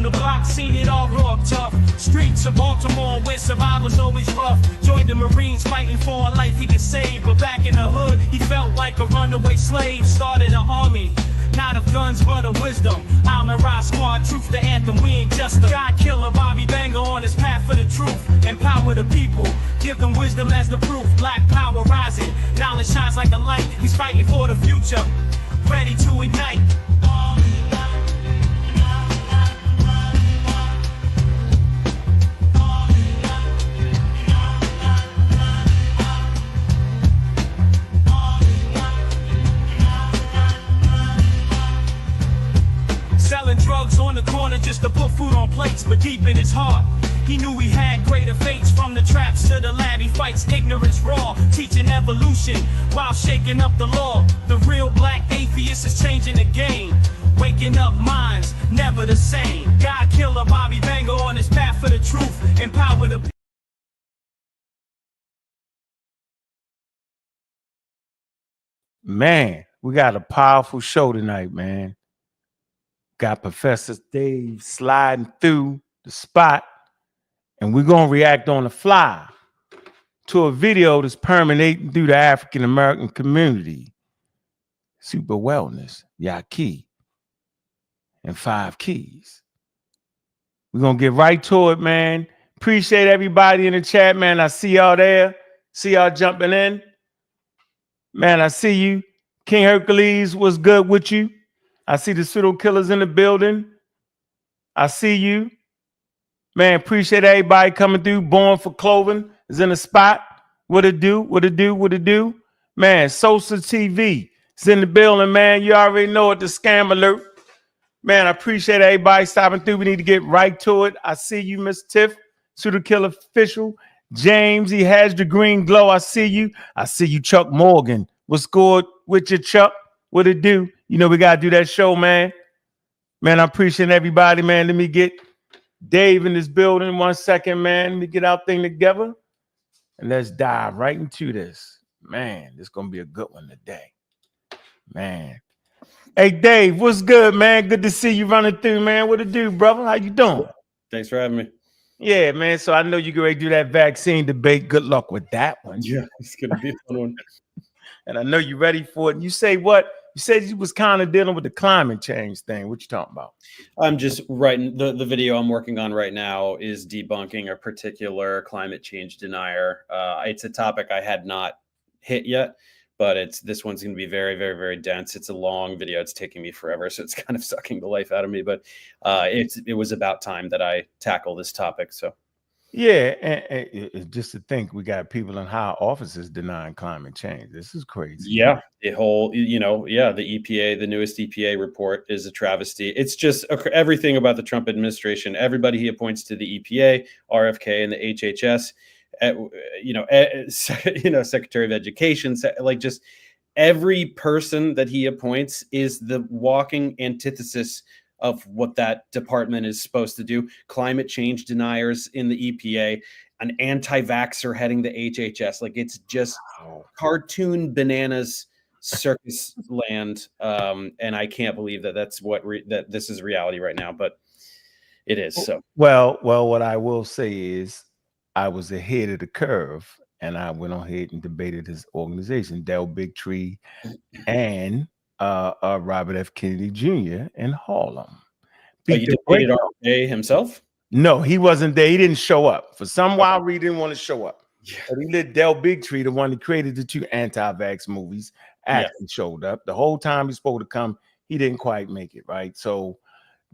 the block, seen it all raw tough. Streets of Baltimore where survival's always rough. Joined the Marines fighting for a life he could save. But back in the hood, he felt like a runaway slave. Started an army, not of guns but of wisdom. I'm a rock squad, truth the anthem, we ain't just a God killer. Bobby Banger on his path for the truth. Empower the people, give them wisdom as the proof. Black power rising, knowledge shines like a light. He's fighting for the future, ready to ignite. Selling drugs on the corner just to put food on plates, but deep in his heart, he knew he had greater fates. From the traps to the lab, he fights ignorance raw, teaching evolution while shaking up the law. The real black atheist is changing the game, waking up minds, never the same. God killer Bobby Banger on his path for the truth, empower the people. Man, we got a powerful show tonight, man. Got Professor Dave sliding through the spot, and we're going to react on the fly to a video that's permeating through the African American community. Super Wellness, Yaki, and 5 Keys. We're going to get right to it, man. Appreciate everybody in the chat, man. I see y'all there. See y'all jumping in. Man, I see you. King Hercules, what's good with you? I see the pseudo killers in the building. I see you. Man, appreciate everybody coming through. Born for Clothing is in the spot. What it do? What it do? What it do? Man, Sosa TV is in the building, man. You already know it, the scam alert. Man, I appreciate everybody stopping through. We need to get right to it. I see you, Miss Tiff, pseudo killer official. James, he has the green glow. I see you. I see you, Chuck Morgan. What's good with you, Chuck? What it do? You know, we got to do that show, man. Man, I appreciate everybody, man. Let me get Dave in this building 1 second, man. Let me get our thing together. And let's dive right into this. Man, this is going to be a good one today. Man. Hey, Dave, what's good, man? Good to see you running through, man. What it do, brother? How you doing? Thanks for having me. Yeah, man. So I know you're going to do that vaccine debate. Good luck with that one. Yeah, it's going to be a fun one. And I know you're ready for it. And you say what? You said you was kind of dealing with the climate change thing. What you talking about? I'm just writing the video I'm working on right now is debunking a particular climate change denier. It's a topic I had not hit yet, but this one's going to be very, very, very dense. It's a long video. It's taking me forever, so it's kind of sucking the life out of me. But it was about time that I tackle this topic. So. Yeah, and just to think we got people in high offices denying climate change. This is crazy. Yeah, the whole, the EPA, the newest EPA report is a travesty. It's just everything about the Trump administration. Everybody he appoints to the EPA, RFK, and the HHS, Secretary of Education, like just every person that he appoints is the walking antithesis of what that department is supposed to do. Climate change deniers in the EPA, an anti-vaxxer heading the HHS. Like it's just cartoon bananas circus land. And I can't believe that that's that this is reality right now, but it is. So well, what I will say is I was ahead of the curve and I went on ahead and debated his organization, Del Bigtree and Robert F. Kennedy Jr. in Harlem. You debated RFK himself? No, he wasn't there. He didn't show up. For some wild reason, he didn't want to show up. Yeah. But he let Del Bigtree, the one that created the 2 anti-vax movies, actually showed up. The whole time he's supposed to come, he didn't quite make it, right? So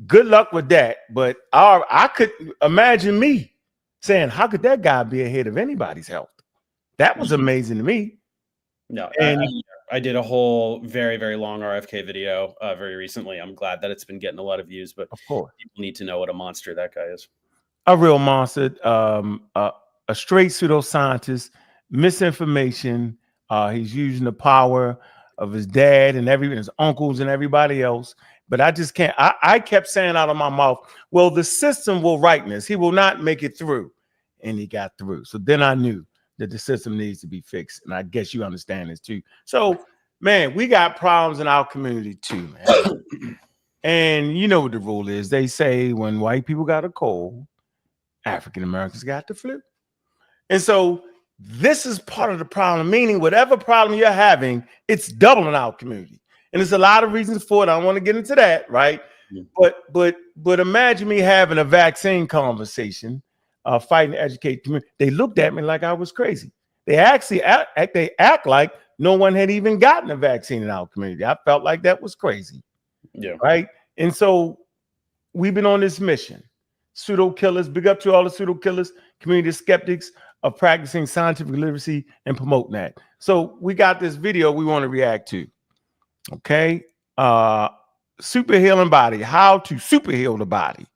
good luck with that. But I could imagine me saying, how could that guy be ahead of anybody's health? That was amazing to me. No, and I did a whole very, very long RFK video very recently. I'm glad that it's been getting a lot of views, but of course, people need to know what a monster that guy is. A real monster, a straight pseudoscientist, misinformation. He's using the power of his dad and his uncles and everybody else. But I just can't. I kept saying out of my mouth, well, the system will righten this. He will not make it through. And he got through. So then I knew that the system needs to be fixed. And I guess you understand this too. So, man, we got problems in our community too, man. And you know what the rule is. They say when white people got a cold, African Americans got the flu. And so this is part of the problem, meaning whatever problem you're having, it's doubling our community. And there's a lot of reasons for it. I don't want to get into that, right? But imagine me having a vaccine conversation, fighting to educate the community. They looked at me like I was crazy. They actually act like no one had even gotten a vaccine in our community. I felt like that was crazy. Yeah. Right. And so we've been on this mission. Pseudo killers, big up to all the pseudo killers, community skeptics of practicing scientific literacy and promoting that. So we got this video we want to react to. Okay. Super healing body, how to super heal the body,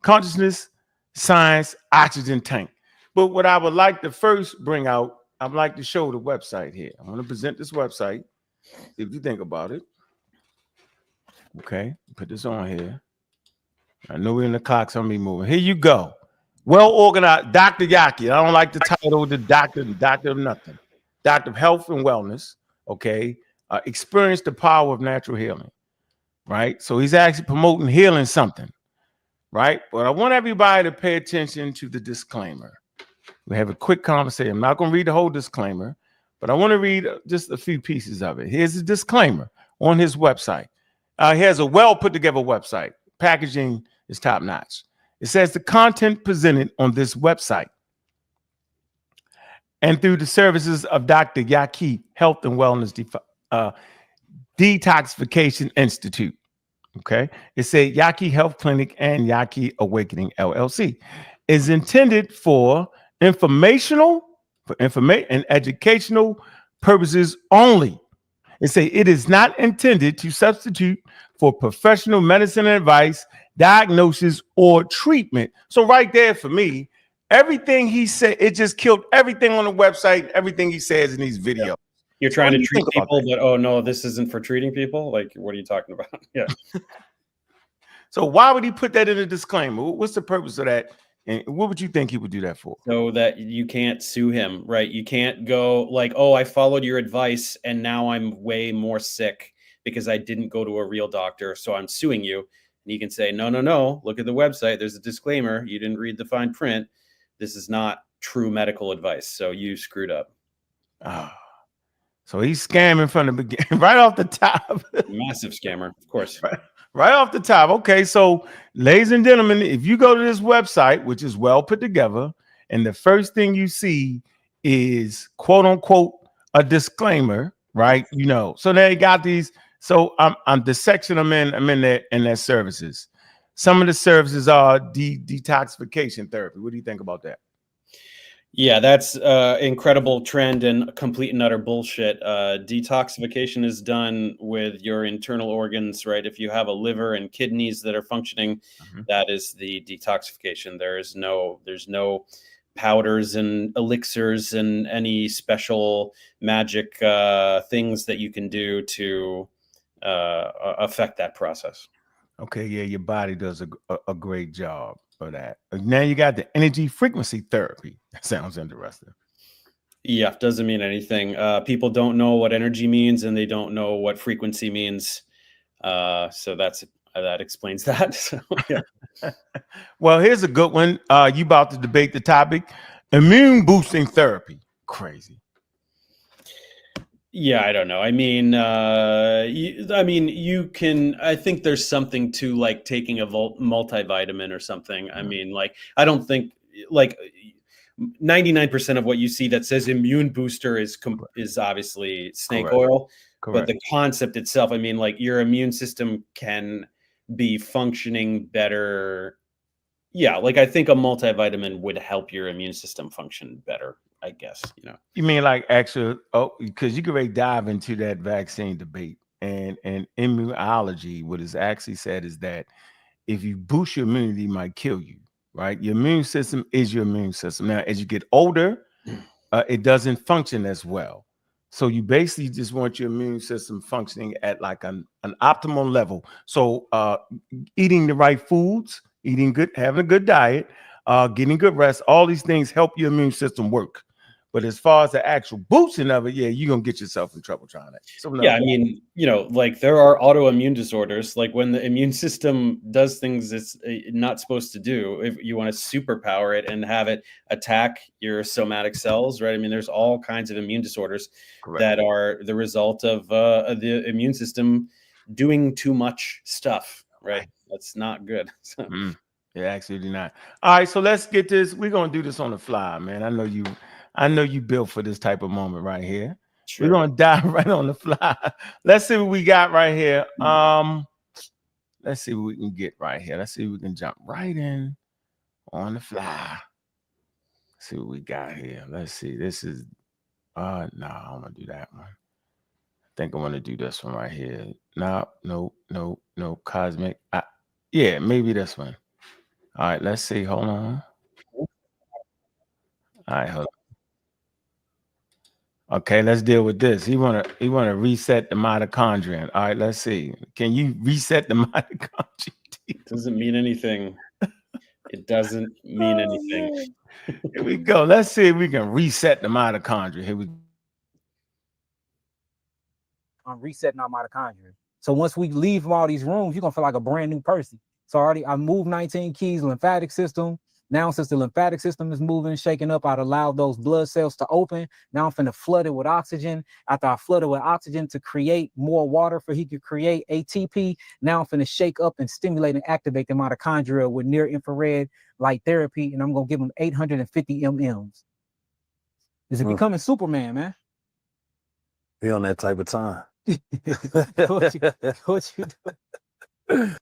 consciousness, science, oxygen tank. But what I would like to first bring out, I'd like to show the website here. I want to present this website. If you think about it. Okay, put this on here. I know we're in the clock, so I'm be moving. Here you go. Well organized, Dr. Yaki. I don't like the title, the doctor of nothing. Doctor of health and wellness. Okay, experience the power of natural healing. Right, so he's actually promoting healing something. Right, but I want everybody to pay attention to the disclaimer. We have a quick conversation. I'm not going to read the whole disclaimer, but I want to read just a few pieces of it. Here's a disclaimer on his website. He has a well put together website. Packaging is top notch. It says the content presented on this website and through the services of Dr. Yaki Health and Wellness Detoxification Institute. Okay. It said Yaki Health Clinic and Yaki Awakening LLC is intended for informational and educational purposes only. It say it is not intended to substitute for professional medicine advice, diagnosis, or treatment. So right there for me, everything he said, it just killed everything on the website, everything he says in these videos. Yeah. You're trying to treat people, but oh no, this isn't for treating people. Like, what are you talking about? Yeah. So why would he put that in a disclaimer? What's the purpose of that? And what would you think he would do that for? So that you can't sue him, right? You can't go like, oh, I followed your advice and now I'm way more sick because I didn't go to a real doctor. So I'm suing you. And you can say, no, no, no. Look at the website. There's a disclaimer. You didn't read the fine print. This is not true medical advice. So you screwed up. Oh, so he's scamming from the beginning, right off the top. Massive scammer, of course. Right off the top. Okay, so ladies and gentlemen, if you go to this website, which is well put together, and the first thing you see is quote unquote a disclaimer, right? You know, so they got these. So I'm the section I'm in there in their services. Some of the services are detoxification therapy. What do you think about that? Yeah, that's incredible trend and complete and utter bullshit. Detoxification is done with your internal organs, right? If you have a liver and kidneys that are functioning, that is the detoxification. There's no powders and elixirs and any special magic things that you can do to affect that process. Okay, yeah, your body does a great job for that. Now you got the energy frequency therapy. That sounds interesting. Yeah, doesn't mean anything. People don't know what energy means and they don't know what frequency means. So that explains that. So, yeah. Well, here's a good one. You about to debate the topic: immune boosting therapy. Crazy. Yeah, I don't know. I mean, you can. I think there's something to like taking a multivitamin or something. I mean, like, I don't think like 99% of what you see that says immune booster is obviously snake oil. Correct. But the concept itself, I mean, like your immune system can be functioning better. Yeah, like I think a multivitamin would help your immune system function better, I guess, you know. You mean like actual, because you can really dive into that vaccine debate and immunology. What is actually said is that if you boost your immunity, it might kill you, right? Your immune system is your immune system. Now, as you get older, it doesn't function as well. So you basically just want your immune system functioning at like an optimal level. So eating the right foods, eating good, having a good diet, getting good rest, all these things help your immune system work. But as far as the actual boosting of it, yeah, you're gonna get yourself in trouble trying it. So Yeah, I mean, like there are autoimmune disorders, like when the immune system does things it's not supposed to do. If you want to superpower it and have it attack your somatic cells, right? I mean, there's all kinds of immune disorders that are the result of the immune system doing too much stuff, right? That's not good. Yeah, absolutely not. All right, so let's get this. We're gonna do this on the fly, man. I know you built for this type of moment right here. Sure. We're gonna dive right on the fly. Let's see what we got right here. Let's see what we can get right here. Let's see if we can jump right in on the fly. Let's see what we got here. Let's see. This is no, I don't want to do that one. I think I want to do this one right here. No, cosmic. Yeah, maybe this one. All right, let's see. Hold on. All right, hold on. Okay, let's deal with this. He wanna reset the mitochondria. All right, let's see. Can you reset the mitochondria? It doesn't mean anything. It doesn't mean anything. Here we go. Let's see if we can reset the mitochondria. Here we go. I'm resetting our mitochondria. So once we leave from all these rooms, you're gonna feel like a brand new person. So I moved 19 keys lymphatic system. Now, since the lymphatic system is moving, shaking up, I'd allow those blood cells to open. Now I'm finna flood it with oxygen. After I flood it with oxygen to create more water for he could create ATP. Now I'm finna shake up and stimulate and activate the mitochondria with near infrared light therapy. And I'm gonna give them 850 mm's. Is it becoming Superman, man? Be on that type of time. what you do?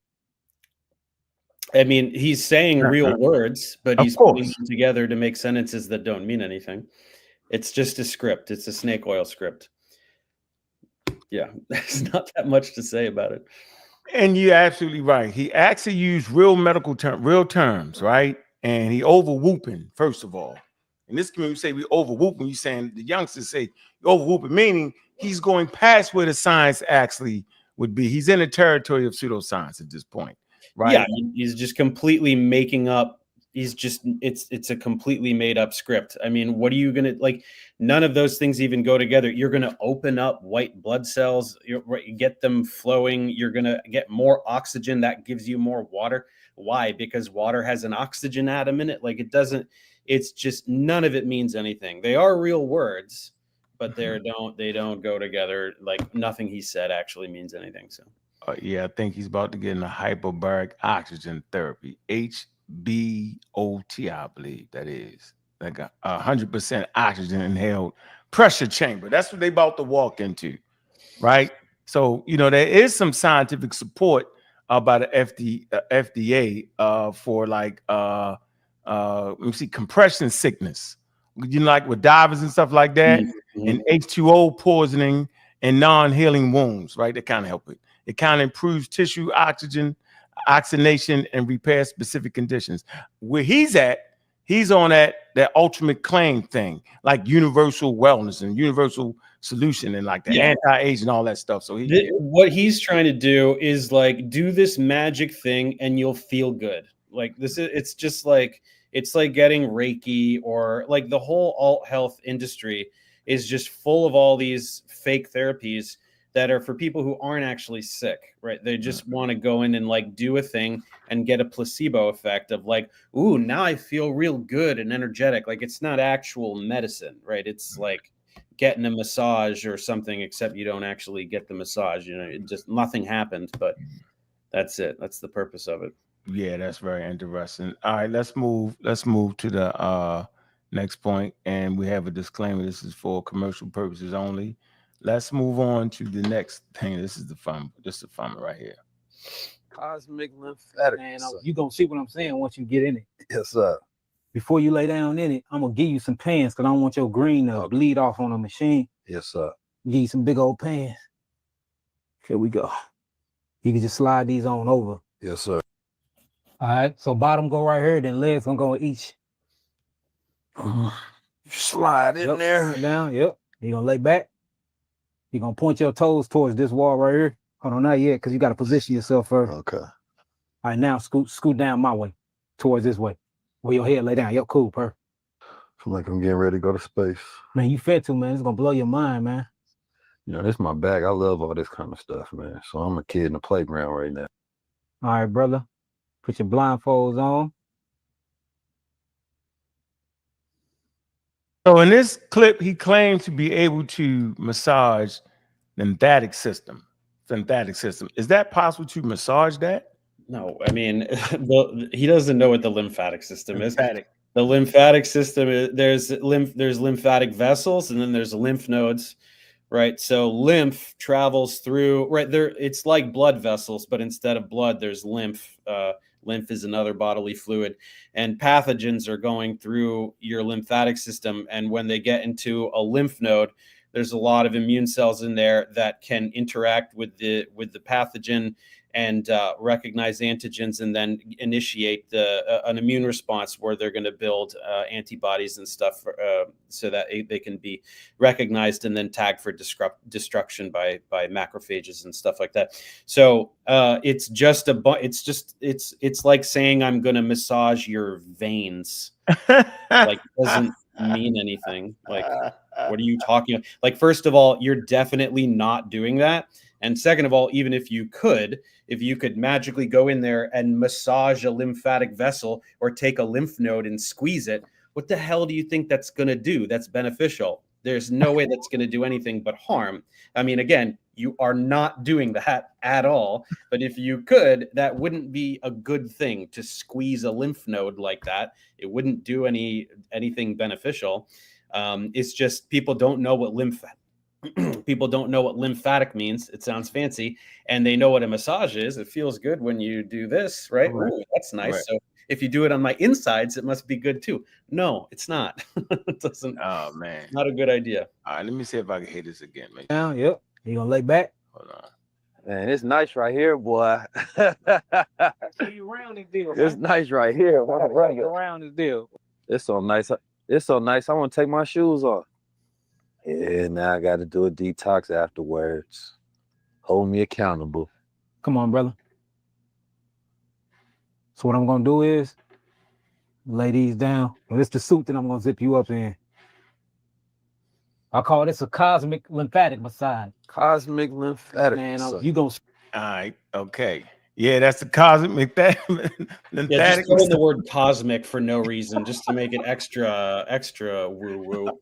I mean, he's saying real words, but he's putting them together to make sentences that don't mean anything. It's just a script. It's a snake oil script. Yeah, there's not that much to say about it. And you're absolutely right. He actually used real medical terms, right? And he over-whooping, first of all. In this community, we say we over-whooping. You saying the youngsters say over-whooping, meaning he's going past where the science actually would be. He's in the territory of pseudoscience at this point. Right. Yeah, he's just completely making up. It's a completely made up script. I mean, what are you gonna like? None of those things even go together. You're gonna open up white blood cells, you get them flowing. You're gonna get more oxygen that gives you more water. Why? Because water has an oxygen atom in it. Like it doesn't. It's just none of it means anything. They are real words, but they don't go together. Like nothing he said actually means anything. So. Yeah, I think he's about to get into hyperbaric oxygen therapy, HBOT, I believe that is like 100% oxygen inhaled pressure chamber. That's what they about to walk into, right? So there is some scientific support by the FDA for like let me see, compression sickness. Like with divers and stuff like that, and H2O poisoning and non-healing wounds, right? That kind of help it. It kind of improves tissue oxygenation and repairs specific conditions. Where he's at, he's on that ultimate claim thing, like universal wellness and universal solution and like the anti-age and all that stuff. So what he's trying to do is like do this magic thing and you'll feel good. Like it's just like it's like getting Reiki, or like the whole alt health industry is just full of all these fake therapies that are for people who aren't actually sick, right? They just want to go in and like do a thing and get a placebo effect of like, ooh, now I feel real good and energetic. Like it's not actual medicine, right? It's like getting a massage or something, except you don't actually get the massage. It just nothing happened, but that's it. That's the purpose of it. Yeah, that's very interesting. All right, let's move to the next point, and we have a disclaimer. This is for commercial purposes only. Let's move on to the next thing. This is the fun. This is the fun right here. Cosmic lymphatic. Man, you're going to see what I'm saying once you get in it. Yes, sir. Before you lay down in it, I'm going to give you some pans because I don't want your green to bleed off on the machine. Yes, sir. Give you some big old pans. Here we go. You can just slide these on over. Yes, sir. All right. So bottom go right here, then legs going to go each. Slide in there. Down. Yep. You're going to lay back. You're going to point your toes towards this wall right here. Hold on, not yet, because you got to position yourself first. Okay. All right, now scoot down my way, towards this way, where your head lay down. Yep, cool, perfect. feel like I'm getting ready to go to space. Man, you fit to, man. It's gonna blow your mind, man. You know, this is my bag. I love all this kind of stuff, man. So I'm a kid in the playground right now. All right, brother. Put your blindfolds on. So in this clip, he claimed to be able to massage lymphatic system. Is that possible to massage that? No, I mean, he doesn't know what the lymphatic system is. Lymphatic. The lymphatic system is there's lymphatic vessels, and then there's lymph nodes, right? So lymph travels through right there. It's like blood vessels, but instead of blood, there's lymph. Lymph is another bodily fluid, and pathogens are going through your lymphatic system. And when they get into a lymph node, there's a lot of immune cells in there that can interact with the pathogen and recognize antigens, and then initiate an immune response where they're going to build antibodies and stuff so that they can be recognized and then tagged for destruction by macrophages and stuff like that. So it's like saying I'm going to massage your veins. Like, doesn't mean anything. Like, what are you talking about? Like, first of all, you're definitely not doing that. And second of all, even if you could magically go in there and massage a lymphatic vessel or take a lymph node and squeeze it, what the hell do you think that's going to do that's beneficial? There's no way that's going to do anything but harm. I mean, again, you are not doing that at all. But if you could, that wouldn't be a good thing to squeeze a lymph node like that. It wouldn't do anything beneficial. It's just people don't know what lymphatic means. It sounds fancy, and they know what a massage is. It feels good when you do this, right? Right. Ooh, that's nice. Right. So if you do it on my insides, it must be good too. No, it's not. It doesn't. Oh man, Not a good idea. all right, let me see if I can hit this again, man. Now, yep. You gonna lay back? Hold on. Man, it's nice right here, boy. You round this deal. It's nice right here. Around this deal. It's so nice. It's so nice. I want to take my shoes off. Yeah, now I got to do a detox afterwards. Hold me accountable. Come on, brother. So what I'm gonna do is lay these down. Well, it's the suit that I'm gonna zip you up in. I call this a cosmic lymphatic massage. Cosmic lymphatic. Man, massage. you gonna All right, okay. Yeah, that's the cosmic lymphatic. Yeah, just throw in the word cosmic for no reason, just to make it extra woo woo.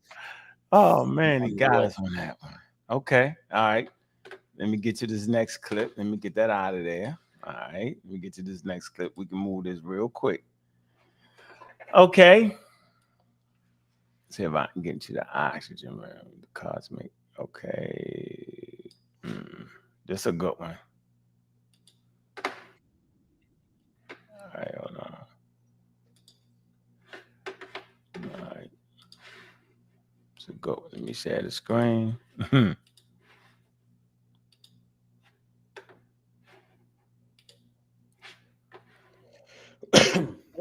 Oh man, he got us on that one. Okay, all right. Let me get to this next clip. Let me get that out of there. All right, let me get to this next clip. We can move this real quick. Okay. See if I can get into the oxygen, man. The cosmic. Okay. This is a good one. All right, hold on. All right. So go. Let me share the screen.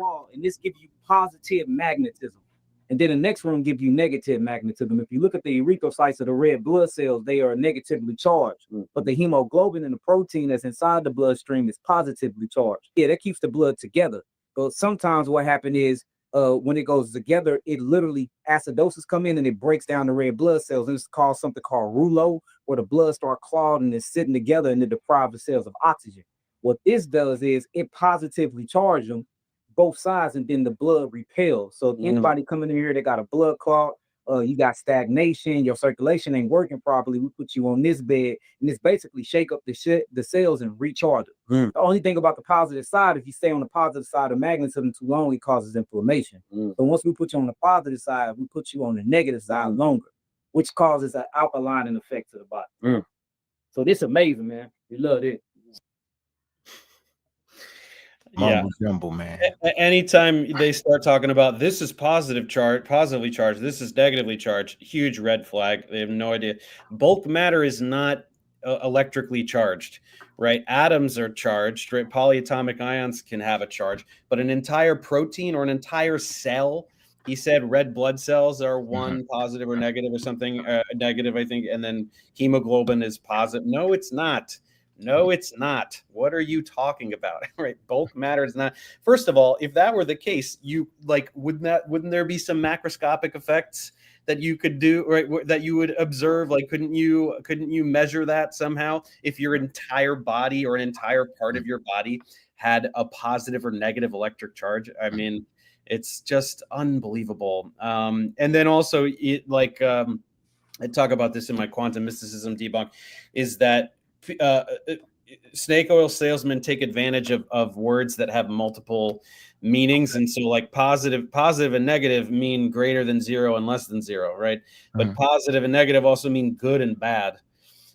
wall, and this gives you positive magnetism. And then the next one give you negative magnetism. If you look at the erythrocytes of the red blood cells, they are negatively charged. But the hemoglobin and the protein that's inside the bloodstream is positively charged. Yeah, that keeps the blood together. But sometimes what happens is when it goes together, it literally acidosis come in and it breaks down the red blood cells. And it's called something called rouleau, where the blood start clogged and it's sitting together and it deprives the cells of oxygen. What this does is it positively charges them both sides, and then the blood repels. So if anybody coming in here that got a blood clot, you got stagnation, your circulation ain't working properly, we put you on this bed, and it's basically shake up the cells and recharge them. The only thing about the positive side, if you stay on the positive side of magnetism too long, it causes inflammation. So once we put you on the positive side, we put you on the negative side longer, which causes an alkalining effect to the body. So this is amazing, man. We love it. Mumble jumble, man. Anytime they start talking about this is positively charged, this is negatively charged, huge red flag. They have no idea. Bulk matter is not electrically charged, right? Atoms are charged, right? Polyatomic ions can have a charge, but an entire protein or an entire cell, he said red blood cells are one positive or negative or something, negative, I think, and then hemoglobin is positive. No, it's not. No, it's not. What are you talking about? Right? Bulk matter is not. First of all, if that were the case, you like wouldn't there be some macroscopic effects that you could do, right? That you would observe? Like, couldn't you measure that somehow if your entire body or an entire part of your body had a positive or negative electric charge? I mean, it's just unbelievable. And then also, I talk about this in my quantum mysticism debunk, is that snake oil salesmen take advantage of words that have multiple meanings, and so like positive and negative mean greater than 0 and less than 0, right? But positive and negative also mean good and bad.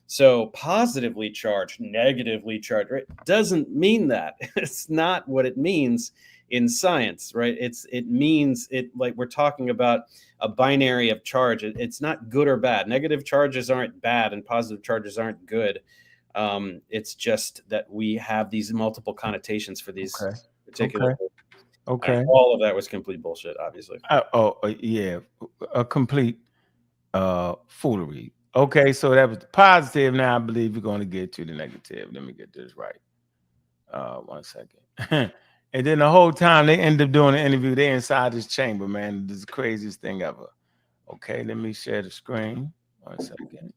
So positively charged, negatively charged, right, doesn't mean that. It's not what it means in science, right? It means like we're talking about a binary of charge. It's not good or bad. Negative charges aren't bad and positive charges aren't good. It's just that we have these multiple connotations for these particular. Okay. All of that was complete bullshit, obviously. Yeah, a complete foolery. Okay, so that was the positive. Now I believe we're going to get to the negative. Let me get this right. 1 second. And then the whole time they end up doing the interview, they inside this chamber, man. This is the craziest thing ever. Okay, let me share the screen. 1 second.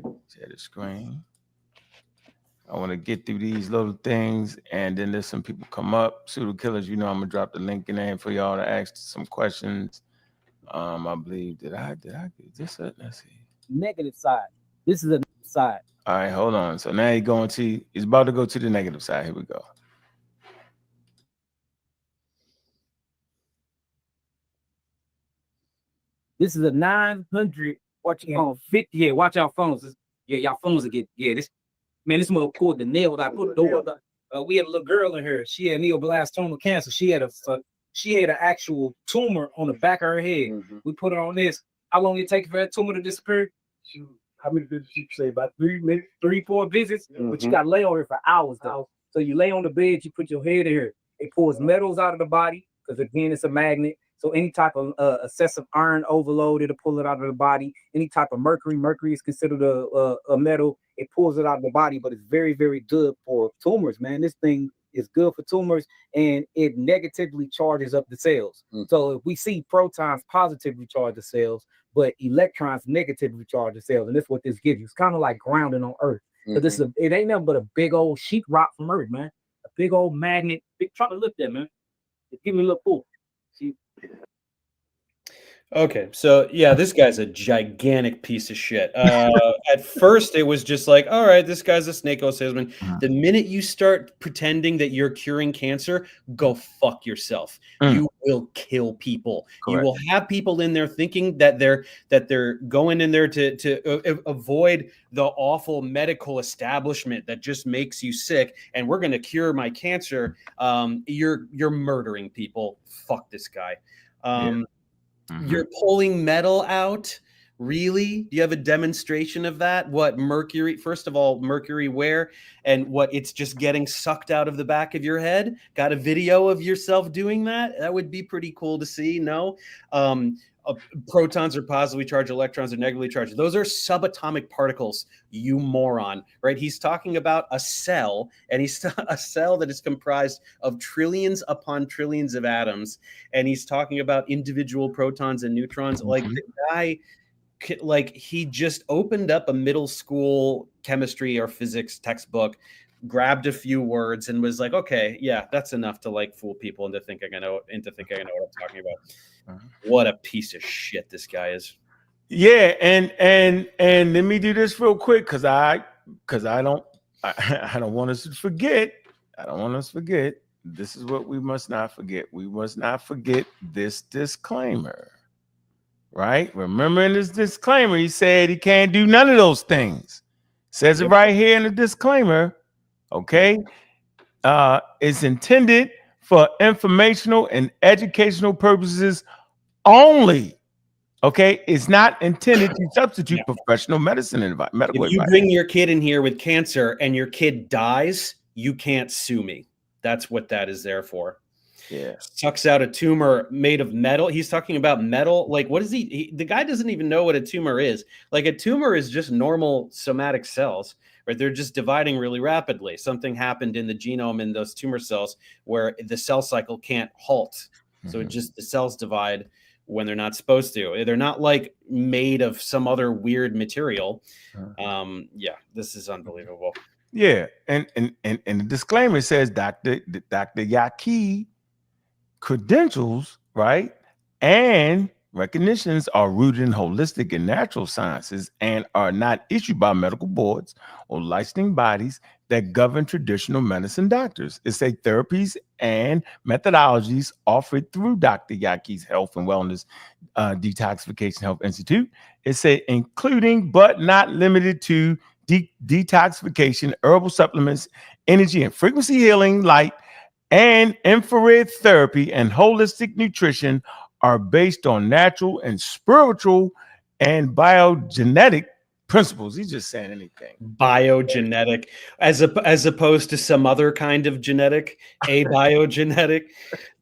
Share the screen. I want to get through these little things, and then there's some people come up. Pseudo killers, you know, I'm gonna drop the link in there for y'all to ask some questions. I believe did I get this? Let's see. Negative side. This is a side. All right, hold on. So now he's about to go to the negative side. Here we go. This is a 900. Watch your 50. Yeah, watch our phones. Yeah, y'all phones will get. Yeah, this man, this mother pulled the nail. I put the door. We had a little girl in here. She had neoblastoma cancer. She had an actual tumor on the back of her head. We put her on this. How long did it take for that tumor to disappear? How many visits you say? About 3 minutes, 3-4 visits. But you got to lay on here for hours though. So you lay on the bed, you put your head in here. It pulls metals out of the body because again, it's a magnet. So any type of excessive iron overload, it'll pull it out of the body. Any type of mercury is considered a metal. It pulls it out of the body, but it's very, very good for tumors, man. This thing is good for tumors, and it negatively charges up the cells. So if we see protons positively charge the cells, but electrons negatively charge the cells, and this is what this gives you. It's kind of like grounding on Earth. So it ain't nothing but a big old sheetrock from Earth, man. A big old magnet. Try to lift that, man. Just give me a little pull. See. Okay, so yeah, this guy's a gigantic piece of shit. At first, it was just like, all right, this guy's a snake oil salesman. The minute you start pretending that you're curing cancer, go fuck yourself. You will kill people. Correct. You will have people in there thinking that they're going in there to avoid the awful medical establishment that just makes you sick. And we're going to cure my cancer. You're murdering people. Fuck this guy. You're pulling metal out? Really? Do you have a demonstration of that? What mercury? First of all, mercury where? And what, it's just getting sucked out of the back of your head? Got a video of yourself doing that? That would be pretty cool to see, no? Protons are positively charged, electrons are negatively charged. Those are subatomic particles, you moron, right? He's talking about a cell, and he's a cell that is comprised of trillions upon trillions of atoms, and he's talking about individual protons and neutrons. Like the guy, like he just opened up a middle school chemistry or physics textbook, grabbed a few words, and was like, okay, yeah, that's enough to like fool people into thinking I know what I'm talking about. What a piece of shit this guy is. Yeah, and let me do this real quick because I don't want us to forget. I don't want us to forget. This is what we must not forget. We must not forget this disclaimer. Right? Remember in this disclaimer, he said he can't do none of those things. Says it right here in the disclaimer. Okay. It's intended for informational and educational purposes only. Okay, it's not intended to substitute professional medicine and medical advice. If you bring your kid in here with cancer and your kid dies, you can't sue me. That's what that is there for. Yeah. Sucks out a tumor made of metal. He's talking about metal. Like, what is the guy doesn't even know what a tumor is. Like, a tumor is just normal somatic cells, right? They're just dividing really rapidly. Something happened in the genome in those tumor cells where the cell cycle can't halt. So it just, the cells divide when they're not supposed to. They're not like made of some other weird material. Yeah, this is unbelievable. Yeah, and the disclaimer says Dr. Yaki credentials, right, and recognitions are rooted in holistic and natural sciences and are not issued by medical boards or licensing bodies that govern traditional medicine doctors. It say therapies and methodologies offered through Dr. Yaki's Health and Wellness Detoxification Health Institute. It say including but not limited to detoxification, herbal supplements, energy and frequency healing, light and infrared therapy, and holistic nutrition are based on natural and spiritual and biogenetic principles. He's just saying anything. Biogenetic, as opposed to some other kind of genetic, abiogenetic.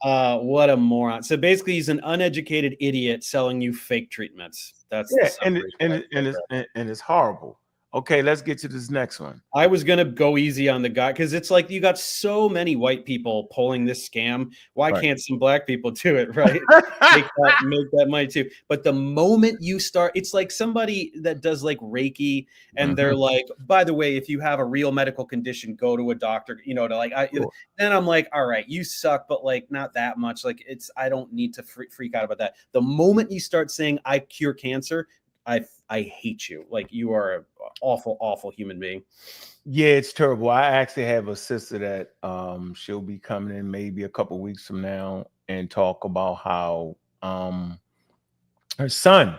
What a moron. So basically, he's an uneducated idiot selling you fake treatments. That's and it's horrible. Okay, let's get to this next one. I was going to go easy on the guy because it's like you got so many white people pulling this scam. Why can't some black people do it, right? make that money too. But the moment you start, it's like somebody that does like Reiki and they're like, by the way, if you have a real medical condition, go to a doctor, you know, to like, then I'm like, all right, you suck, but like not that much. Like I don't need to freak out about that. The moment you start saying I cure cancer, I hate you. Like you are an awful, awful human being. Yeah, it's terrible. I actually have a sister that she'll be coming in maybe a couple weeks from now and talk about how her son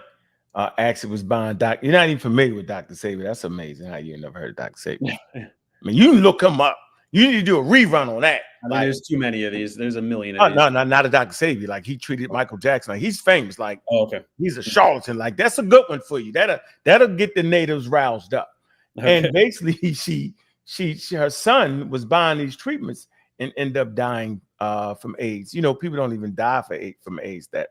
actually was buying You're not even familiar with Dr. Sabi. That's amazing how you never heard of Dr. Sabi. I mean, you can look him up. You need to do a rerun on that. I mean, there's too many of these. There's a million of these. No, not a Dr. Sabi. Like he treated Michael Jackson. Like he's famous. Like, okay, he's a charlatan. Like that's a good one for you. That'll get the natives roused up. Okay. And basically, her son was buying these treatments and end up dying from AIDS. You know, people don't even die from AIDS. That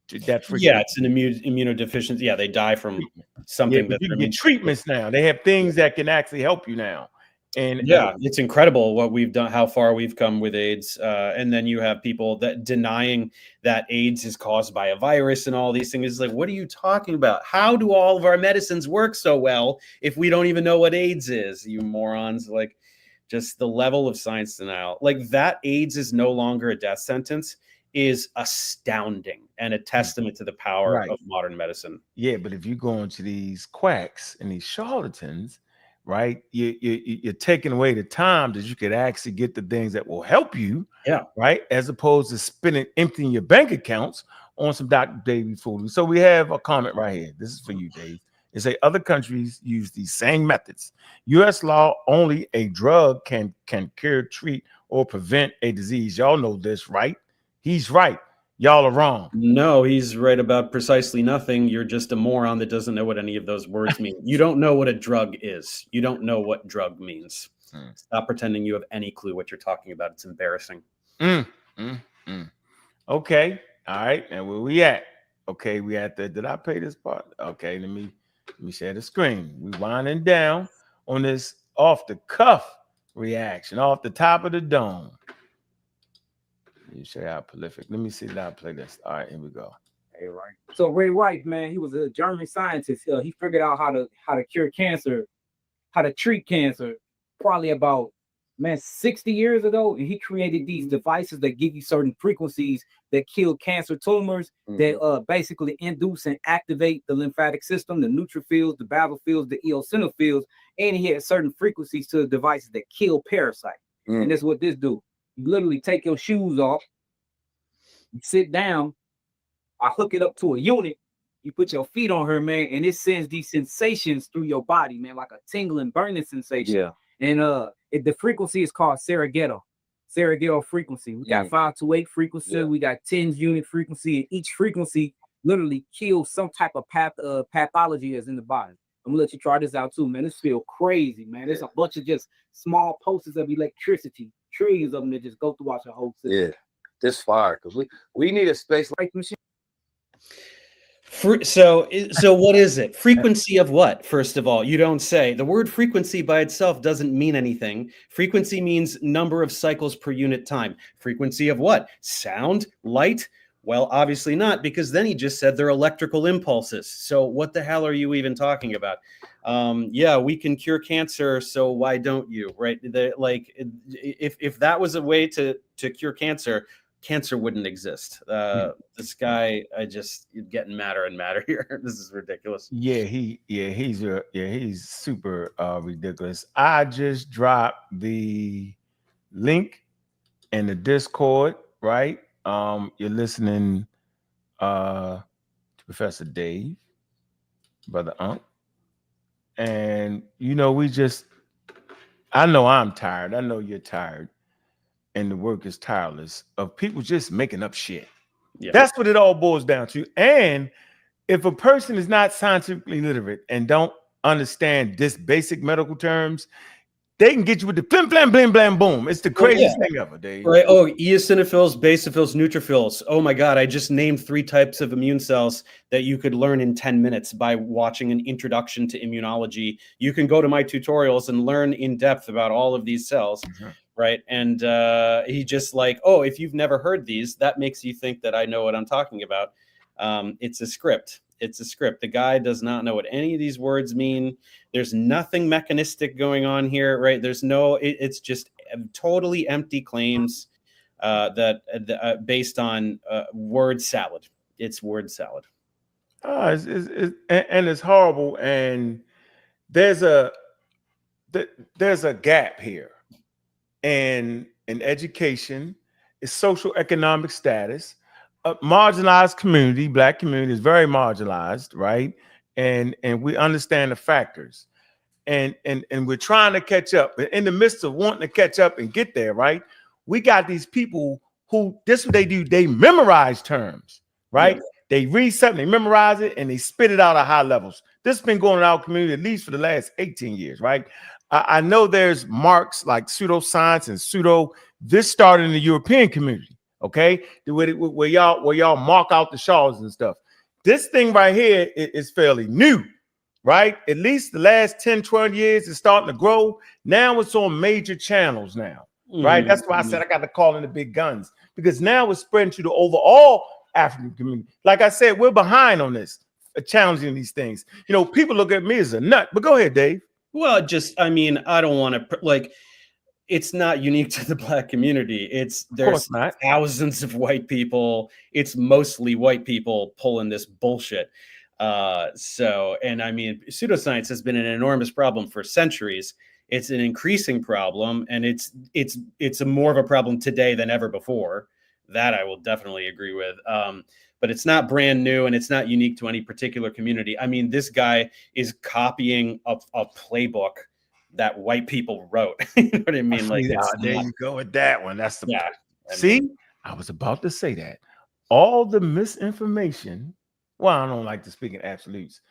yeah, it's an immunodeficiency. Yeah, they die from something. But you can get treatments now. They have things that can actually help you now. And yeah, it's incredible what we've done, how far we've come with AIDS. And then you have people that denying that AIDS is caused by a virus and all these things. It's like, what are you talking about? How do all of our medicines work so well if we don't even know what AIDS is, you morons? Like, just the level of science denial. Like that AIDS is no longer a death sentence is astounding and a testament to the power of modern medicine. Yeah, but if you go into these quacks and these charlatans, right, you're taking away the time that you could actually get the things that will help you. Yeah. Right. As opposed to emptying your bank accounts on some Dr. Davey food. So we have a comment right here. This is for you, Dave. It say other countries use these same methods. U.S. law, only a drug can cure, treat, or prevent a disease. Y'all know this, right? He's right. Y'all are wrong. No, he's right about precisely nothing. You're just a moron that doesn't know what any of those words mean. You don't know what a drug is. You don't know what drug means. Stop pretending you have any clue what you're talking about. It's embarrassing. Okay. All right. And where we at? Okay, we at the, did I pay this part? Okay, let me share the screen. We winding down on this off the cuff reaction, off the top of the dome. You show how prolific. Let me see that I play this. All right, here we go. Hey, right. So Ray Rife, man, he was a German scientist. He figured out how to cure cancer, how to treat cancer, probably about 60 years ago. And he created these devices that give you certain frequencies that kill cancer tumors, that basically induce and activate the lymphatic system, the neutrophils, the basophils, the eosinophils, and he had certain frequencies to the devices that kill parasites. And that's what this do. You literally take your shoes off, you sit down, I hook it up to a unit, you put your feet on her, man, and it sends these sensations through your body, man, like a tingling, burning sensation. Yeah. And the frequency is called Saragetto frequency. We got 528 frequency, we got 10 unit frequency, and each frequency literally kills some type of pathology that's in the body. I'm gonna let you try this out too, man. This feel crazy, man. There's a bunch of just small pulses of electricity, trillions of them that just go throughout your whole system. this far because we need a space like machine. So what is it? Frequency of what? First of all, you don't say. The word frequency by itself doesn't mean anything. Frequency means number of cycles per unit time. Frequency of what? Sound? Light? Well, obviously not, because then he just said they're electrical impulses. So what the hell are you even talking about? Yeah, we can cure cancer, so why don't you? Right? If that was a way to cure cancer, cancer wouldn't exist. This guy, you're getting madder and madder here. This is ridiculous. He's super ridiculous. I just dropped the link in the Discord, right? You're listening to Professor Dave, Brother Ankh. And I know I'm tired. I know you're tired. And the work is tireless of people just making up shit. Yeah. That's what it all boils down to. And if a person is not scientifically literate and don't understand this basic medical terms, they can get you with the blim, blam, blim, blam, boom. It's the craziest thing ever, Dave. Right. Oh, eosinophils, basophils, neutrophils. Oh my God. I just named 3 types of immune cells that you could learn in 10 minutes by watching an introduction to immunology. You can go to my tutorials and learn in depth about all of these cells. Mm-hmm. Right. And he just like, oh, if you've never heard these, that makes you think that I know what I'm talking about. It's a script. It's a script. The guy does not know what any of these words mean. There's nothing mechanistic going on here. Right. There's it's just totally empty claims that based on word salad. It's word salad. And it's horrible. And there's a gap here. And in education, is social economic status, a marginalized community, Black community is very marginalized, right? And we understand the factors, and we're trying to catch up. In the midst of wanting to catch up and get there, right? We got these people who this is what they do. They memorize terms, right? Yeah. They read something, they memorize it, and they spit it out at high levels. This has been going on in our community at least for the last 18 years, right? I know there's marks like pseudoscience and pseudo. This started in the European community, okay? Where y'all mark out the shawls and stuff. This thing right here is fairly new, right? At least the last 10, 12 years it's starting to grow. Now it's on major channels now, right? That's why I said I got to call in the big guns, because now it's spreading to the overall African community. Like I said, we're behind on this, challenging these things. People look at me as a nut, but go ahead, Dave. Well, I don't want to it's not unique to the Black community. There's thousands of white people. It's mostly white people pulling this bullshit. Pseudoscience has been an enormous problem for centuries. It's an increasing problem, and it's more of a problem today than ever before. That I will definitely agree with. But it's not brand new, and it's not unique to any particular community. This guy is copying a playbook that white people wrote. You know what I mean? There you go with that one. That's the See, I was about to say that. All the misinformation, well, I don't like to speak in absolutes,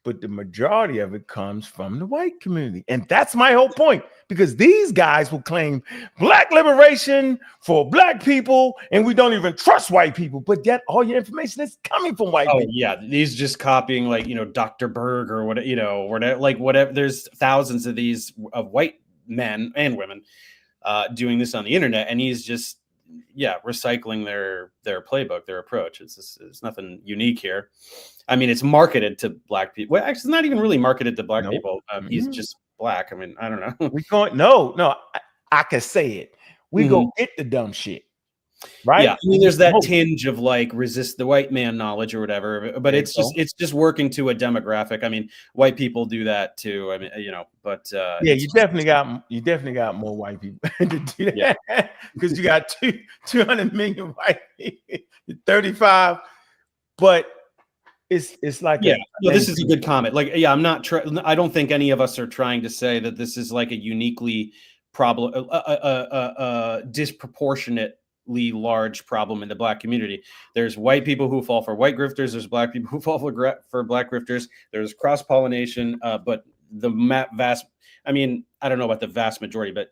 but the majority of it comes from the white community. And that's my whole point, because these guys will claim Black liberation for Black people, and we don't even trust white people, but yet all your information is coming from white people. Yeah, these just copying Dr. Berg or whatever, There's thousands of these of white men and women doing this on the internet, and he's just recycling their playbook, their approach. It's nothing unique here. It's marketed to Black people. Well, actually, it's not even really marketed to Black people. He's just Black. I don't know. No, I can say it. We go get the dumb shit, right? Yeah, there's that tinge of resist the white man knowledge or whatever, but it's just working to a demographic. White people do that too. You definitely got more white people to do that, because you got 200 million white people, 35, but it's like this is a good comment. I'm not I don't think any of us are trying to say that this is a uniquely disproportionately large problem in the Black community. There's white people who fall for white grifters. There's Black people who fall for Black grifters. There's cross-pollination, but the vast, I don't know about the vast majority, but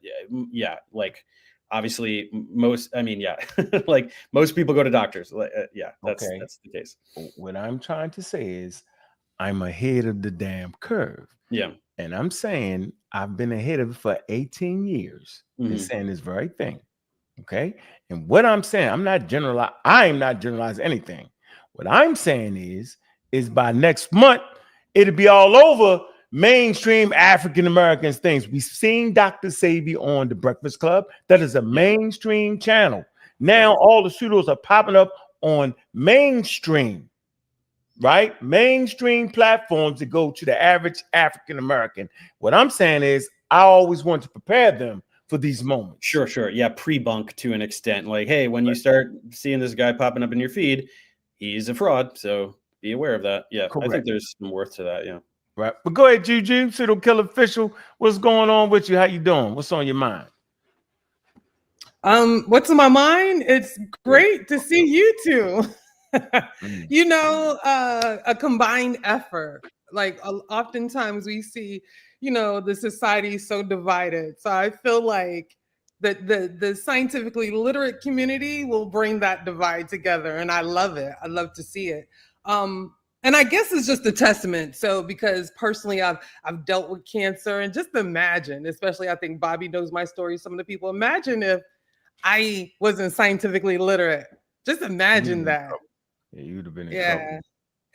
obviously most, I mean, yeah, like most people go to doctors. Yeah, that's the case. What I'm trying to say is I'm ahead of the damn curve. Yeah. And I'm saying I've been ahead of it for 18 years. Been saying this very thing. Okay. And what I'm saying, I'm not generalizing anything. What I'm saying is by next month, it'll be all over mainstream African Americans things. We've seen Dr. Sabi on The Breakfast Club. That is a mainstream channel. Now all the pseudos are popping up on mainstream, right? Mainstream platforms that go to the average African American. What I'm saying is I always want to prepare them for these moments. Sure. Yeah, pre-bunk to an extent. Like, hey, when you start seeing this guy popping up in your feed, he's a fraud. So be aware of that. Yeah, correct. I think there's some worth to that. Yeah. Right. But go ahead, Juju, Pseudo Killer Official. What's going on with you? How you doing? What's on your mind? What's on my mind? It's great to see you two. You know, a combined effort. Like oftentimes we see, you know, the society is so divided. So I feel like the scientifically literate community will bring that divide together, and I love it. I love to see it. And I guess it's just a testament. So because personally I've dealt with cancer, and just imagine, especially I think Bobby knows my story, some of the people, imagine if I wasn't scientifically literate. Just imagine that. Yeah, you'd have been in trouble.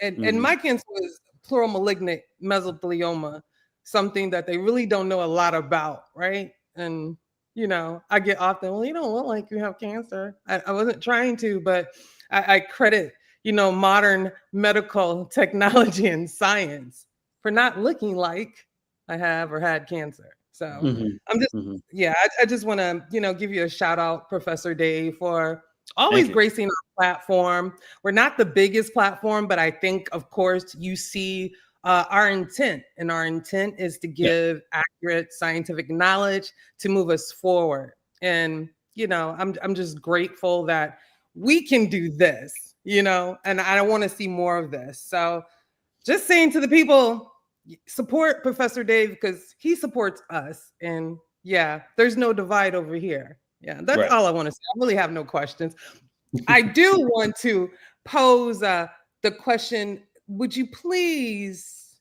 And my cancer was pleural malignant mesothelioma, something that they really don't know a lot about, right? And you know, I get often, well, you don't look like you have cancer. I wasn't trying to, but I credit, you know, modern medical technology and science for not looking like I have or had cancer. So I'm just, I just want to, you know, give you a shout out, Professor Dave, for always gracing our platform. We're not the biggest platform, but I think, of course, you see our intent, and our intent is to give accurate scientific knowledge to move us forward. And, you know, I'm just grateful that we can do this, you know, and I want to see more of this. So just saying to the people, support Professor Dave because he supports us. And yeah, there's no divide over here. Yeah, that's all I want to say. I really have no questions. I do want to pose the question, would you please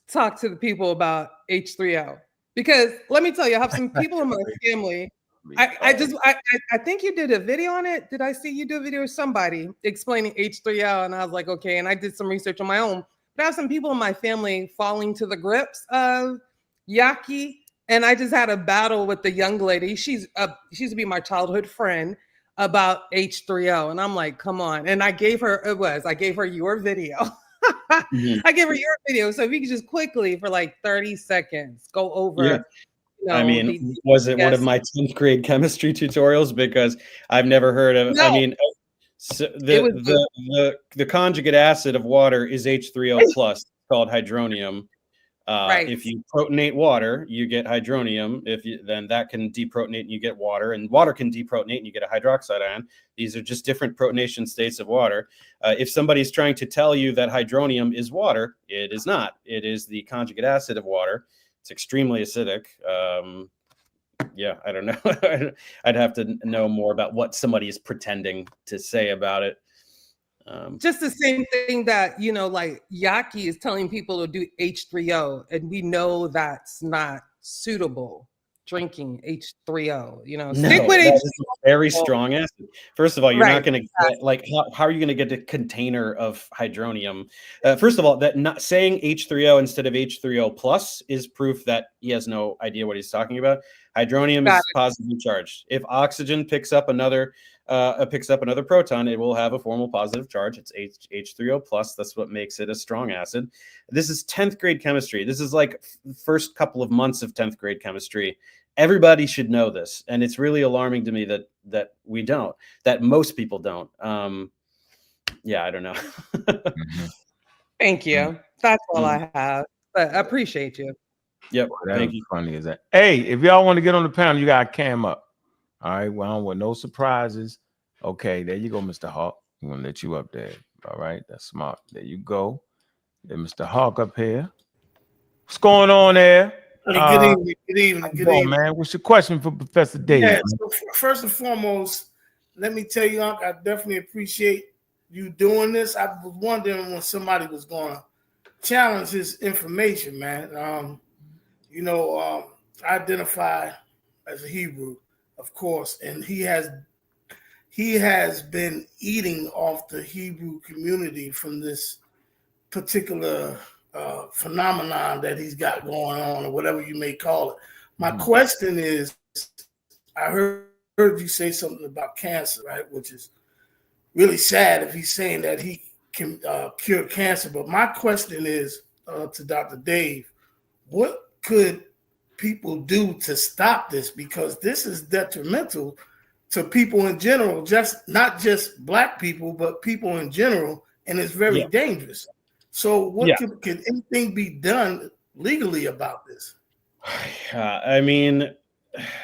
talk to the people about H3O? Because let me tell you, I have some people in my family. I think you did a video on it. Did I see you do a video with somebody explaining H3O? And I was like, okay. And I did some research on my own. But I have some people in my family falling to the grips of Yaki. And I just had a battle with the young lady. She used to be my childhood friend about H3O. And I'm like, come on. And I gave her your video. I gave her your video. So if you could just quickly, for like 30 seconds, go over. Yeah. You know, I mean, was it one of my 10th grade chemistry tutorials? Because I've never heard of, no. I mean, so the conjugate acid of water is H3O plus, called hydronium. If you protonate water, you get hydronium. Then that can deprotonate and you get water, and water can deprotonate and you get a hydroxide ion. These are just different protonation states of water. If somebody's trying to tell you that hydronium is water, it is not. It is the conjugate acid of water. It's extremely acidic. Yeah, I don't know. I'd have to know more about what somebody is pretending to say about it. Just the same thing that, you know, like Yaki is telling people to do H3O, and we know that's not suitable. Drinking H3O, you know, stick with H3O. Very strong acid. First of all, you're not going to get, like, how are you going to get a container of hydronium? First of all, that not saying H3O instead of H3O plus is proof that he has no idea what he's talking about. Hydronium is positively charged. If oxygen picks up another proton, it will have a formal positive charge. It's H3O plus. That's what makes it a strong acid. This is 10th grade chemistry. This is like first couple of months of 10th grade chemistry. Everybody should know this, and it's really alarming to me that we don't. That most people don't. Yeah, I don't know. Thank you. That's all I have. But I appreciate you. Yep. Thank you. Funny as that. Hey, if y'all want to get on the panel, you got to cam up. All right. Well, I don't want no surprises. Okay, there you go, Mr. Hawk. I'm gonna let you up there. All right, that's smart. There you go. Then Mr. Hawk up here. What's going on there? Hey, good evening. Good evening. Good evening. Man, what's your question for Professor Dave? Yeah. So first and foremost, let me tell you, Unc, I definitely appreciate you doing this. I was wondering when somebody was going to challenge his information, man. I identify as a Hebrew, of course, and he has been eating off the Hebrew community from this particular phenomenon that he's got going on, or whatever you may call it. My question is, I heard you say something about cancer, right? Which is really sad if he's saying that he can cure cancer. But my question is to Dr. Dave, what could people do to stop this? Because this is detrimental to people in general, not just Black people, but people in general, and it's very dangerous. So what could anything be done legally about this? I mean,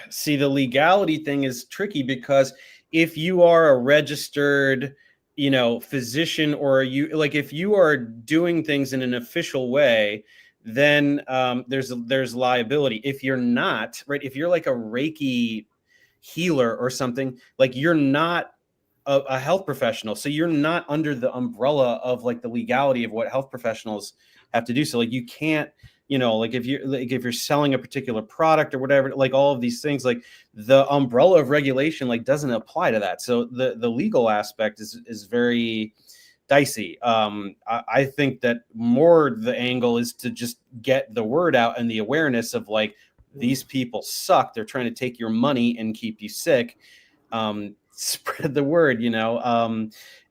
see, the legality thing is tricky because if you are a registered, physician, or if you are doing things in an official way, then there's liability. If you're not, right, if you're like a Reiki healer or something, like you're not a health professional, so you're not under the umbrella of like the legality of what health professionals have to do. So like you can't, if you're selling a particular product or whatever, like all of these things, like the umbrella of regulation like doesn't apply to that. So the legal aspect is very dicey. I think that more the angle is to just get the word out and the awareness of like, these people suck. They're trying to take your money and keep you sick. Spread the word,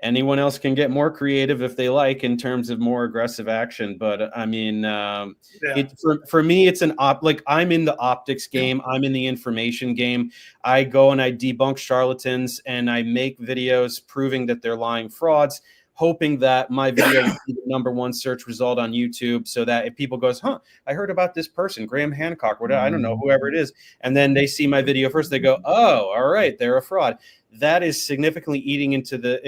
anyone else can get more creative if they like in terms of more aggressive action. But I mean, for me, it's I'm in the optics game. I'm in the information game. I go and I debunk charlatans and I make videos proving that they're lying frauds, hoping that my video will be the #1 search result on YouTube, so that if people goes, I heard about this person, Graham Hancock, whatever, I don't know, whoever it is, and then they see my video first, they go, oh, all right, they're a fraud. That is significantly eating into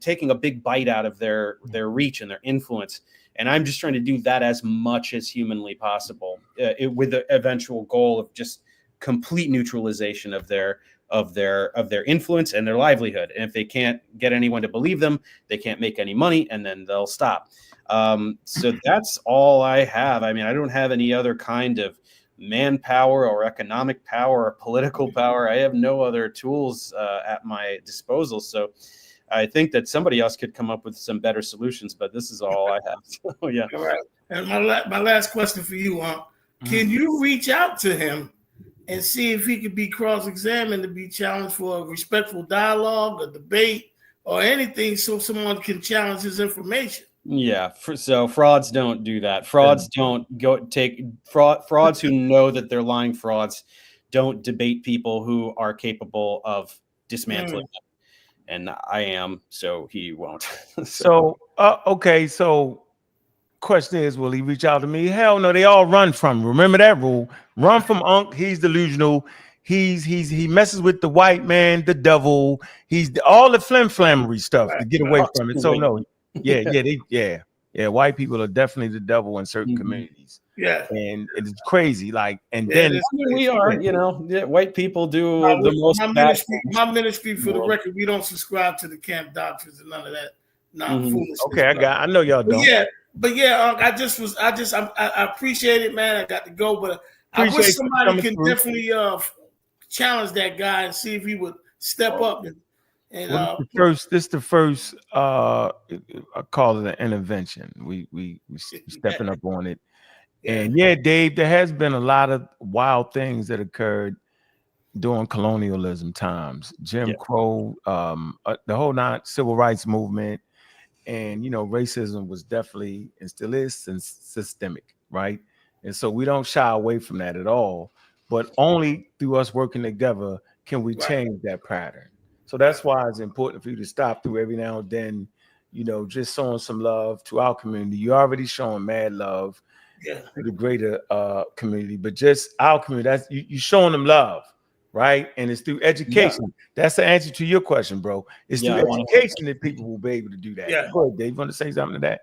taking a big bite out of their reach and their influence. And I'm just trying to do that as much as humanly possible, with the eventual goal of just complete neutralization of their influence and their livelihood. And if they can't get anyone to believe them, they can't make any money, and then they'll stop. So that's all I have. I mean, I don't have any other kind of manpower or economic power or political power. I have no other tools at my disposal. So I think that somebody else could come up with some better solutions, but this is all I have. So, yeah. All right. And my last question for you, can you reach out to him and see if he could be cross-examined to be challenged for a respectful dialogue, a debate, or anything, so someone can challenge his information? Yeah, so frauds don't do that. Frauds don't go take frauds who know that they're lying frauds don't debate people who are capable of dismantling them. And I am, so he won't. Okay, so question is, will he reach out to me? Hell no, they all run from him. Remember that rule. Run from Ankh. He's delusional. He messes with the white man, the devil. He's all the flammery stuff to get away from it. So no, white people are definitely the devil in certain communities. Yeah, and it's crazy. Like, and then we are, white people do the most. My ministry, for the record, we don't subscribe to the camp doctrines and none of that non-foolishness. Okay, I know y'all don't. But I appreciate it, man. I got to go, but I wish somebody could definitely challenge that guy and see if he would step up and this is the first I call it an intervention. We stepping up on it. And Dave, there has been a lot of wild things that occurred during colonialism times, Jim Crow, the whole civil rights movement. And, racism was definitely and still is systemic, right? And so we don't shy away from that at all, but only through us working together can we change that pattern. So that's why it's important for you to stop through every now and then, just showing some love to our community. You're already showing mad love to the greater community, but just our community, that's you showing them love. Right. And it's through education. Yeah. That's the answer to your question, bro. It's through education that people will be able to do that. Yeah. Go ahead, Dave. You want to say something to that?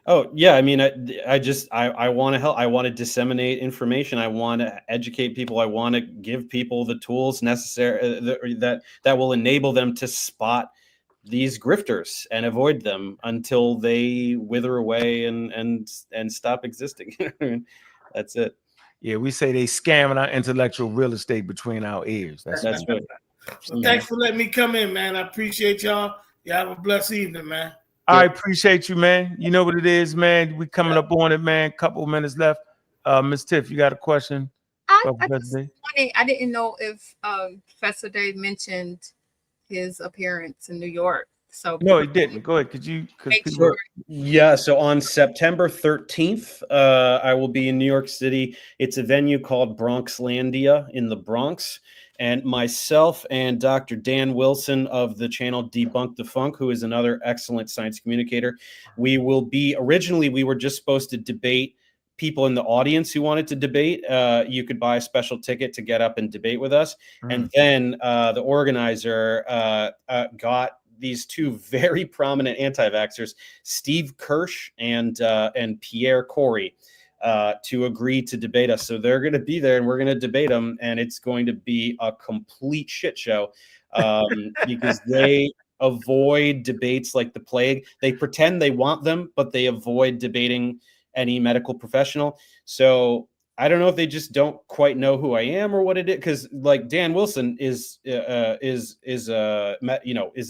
Oh yeah, I mean, I want to help. I want to disseminate information. I want to educate people. I want to give people the tools necessary that will enable them to spot these grifters and avoid them until they wither away and stop existing. That's it. Yeah, we say they scamming our intellectual real estate between our ears. That's right. So thanks for letting me come in, man. I appreciate y'all. You have a blessed evening, man. I appreciate you, man. You know what it is, man. We coming up on it, man. Couple of minutes left. Miss Tiff, you got a question? I didn't know if Professor Dave mentioned his appearance in New York. So no, he didn't. Go ahead. Could you? Sure. Yeah. So on September 13th, I will be in New York City. It's a venue called Bronxlandia in the Bronx. And myself and Dr. Dan Wilson of the channel Debunk the Funk, who is another excellent science communicator, we will be, originally we were just supposed to debate people in the audience who wanted to debate. You could buy a special ticket to get up and debate with us. And then the organizer got these two very prominent anti-vaxxers, Steve Kirsch and Pierre Corey, to agree to debate us. So they're going to be there and we're going to debate them, and it's going to be a complete shit show because they avoid debates like the plague. They pretend they want them, but they avoid debating any medical professional. So I don't know if they just don't quite know who I am or what it is, because like Dan Wilson is a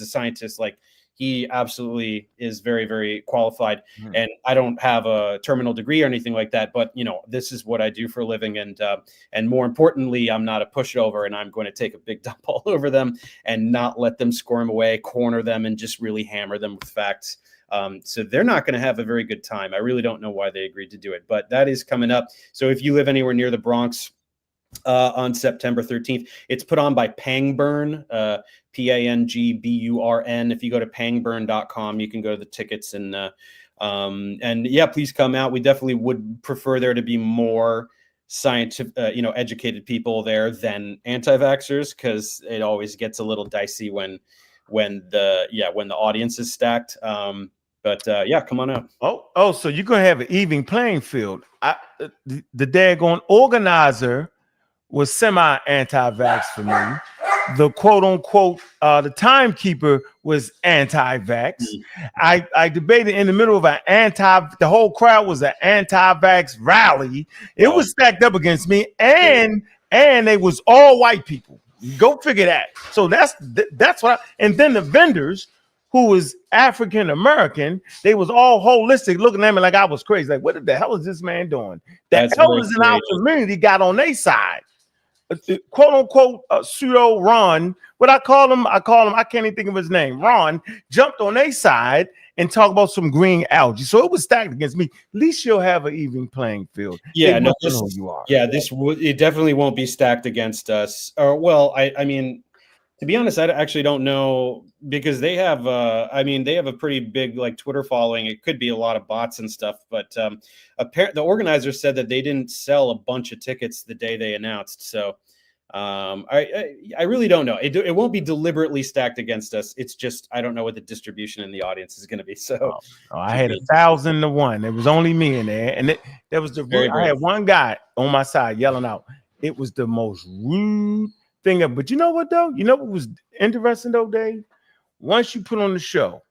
scientist. Like he absolutely is very, very qualified. And I don't have a terminal degree or anything like that, but you know, this is what I do for a living. And more importantly, I'm not a pushover, and I'm going to take a big dump all over them and not let them squirm away, corner them, and just really hammer them with facts. So they're not going to have a very good time. I really don't know why they agreed to do it, but that is coming up. So if you live anywhere near the Bronx, on September 13th, it's put on by Pangburn, Pangburn. If you go to pangburn.com, you can go to the tickets and yeah, please come out. We definitely would prefer there to be more scientific, educated people there than anti-vaxxers, because it always gets a little dicey when the audience is stacked. But yeah, come on out. Oh, so you're gonna have an even playing field. The daggone organizer was semi-anti-vax for me. The quote-unquote the timekeeper was anti-vax. I debated in the middle of the whole crowd was an anti-vax rally. It was stacked up against me, and they was all white people. Go figure that. So that's what and then the vendors, who was African American, they was all holistic, looking at me like I was crazy. Like, what the hell is this man doing? The elders in our community got on their side. Quote unquote pseudo Ron, what I call him, I can't even think of his name. Ron jumped on their side and talked about some green algae. So it was stacked against me. At least you'll have an even playing field. Yeah, no, it definitely won't be stacked against us. Or well, I mean, to be honest, I actually don't know, because they have a pretty big like Twitter following. It could be a lot of bots and stuff, but the organizer said that they didn't sell a bunch of tickets the day they announced. So I really don't know. It won't be deliberately stacked against us. It's just I don't know what the distribution in the audience is going to be. So I had 1,000 to 1. It was only me in there, and there was I had one guy on my side yelling out. It was the most rude thing up. But you know what though? You know what was interesting though, Dave? Once you put on the show,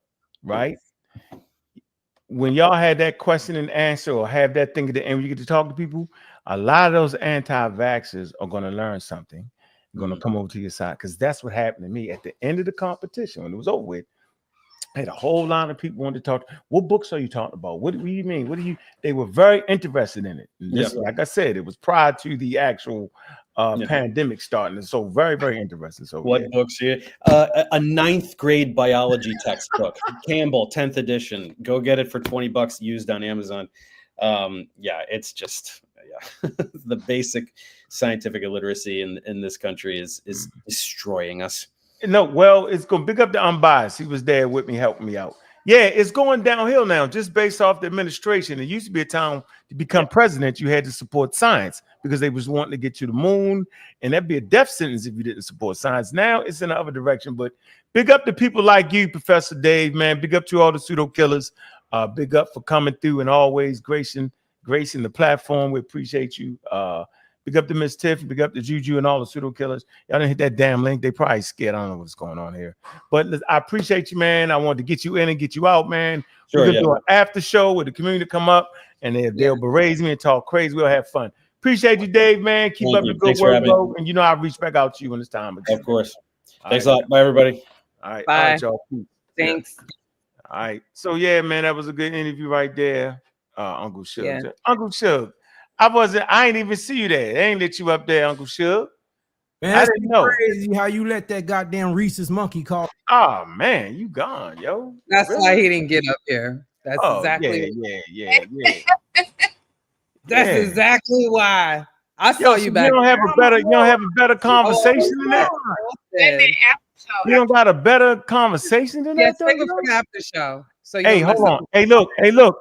right? When y'all had that question and answer, or have that thing at the end, you get to talk to people, a lot of those anti-vaxxers are going to learn something. They're going to come over to your side, because that's what happened to me at the end of the competition. When it was over with, I had a whole lot of people wanted to talk. What books are you talking about? What do you mean? They were very interested in it. This, like I said, it was prior to the actual pandemic starting. So very, very interesting. So what books here? A 9th grade biology textbook, Campbell, 10th edition. Go get it for $20 used on Amazon. It's just the basic scientific illiteracy in this country is destroying us. No, well, it's going to big up the unbiased. He was there with me, helping me out. Yeah, it's going downhill now, just based off the administration. It used to be a time to become president, you had to support science, because they was wanting to get you to the moon, and that'd be a death sentence if you didn't support science. Now it's in the other direction. But big up to people like you, Professor Dave, man. Big up to all the pseudo killers. Big up for coming through and always gracing the platform. We appreciate you. Big up to Miss Tiff, big up to Juju and all the pseudo killers. Y'all didn't hit that damn link. They probably scared. I don't know what's going on here. But I appreciate you, man. I wanted to get you in and get you out, man. Sure, We're gonna do an after show with the community come up and they'll berate me and talk crazy. We'll have fun. Appreciate you, Dave, man. Keep up the good work, bro. And you know I'll reach back out to you when it's time again. Of course. Thanks a lot. Bye, everybody. All right. Bye. All right, y'all. Thanks. All right. So yeah, man, that was a good interview right there. Uncle Shug. Yeah. Uncle Shug. I ain't even see you there. They ain't let you up there, Uncle Shug. Man, I that's didn't know. crazy how you let that goddamn Reese's monkey call. Oh man, you gone, yo. That's Really? why he didn't get up here. That's exactly. Yeah. That's exactly why. I saw you back. You don't have a better conversation than that. You don't got a better conversation than Yes, that. take it for the after show. So Hey, hold on. Hey, look.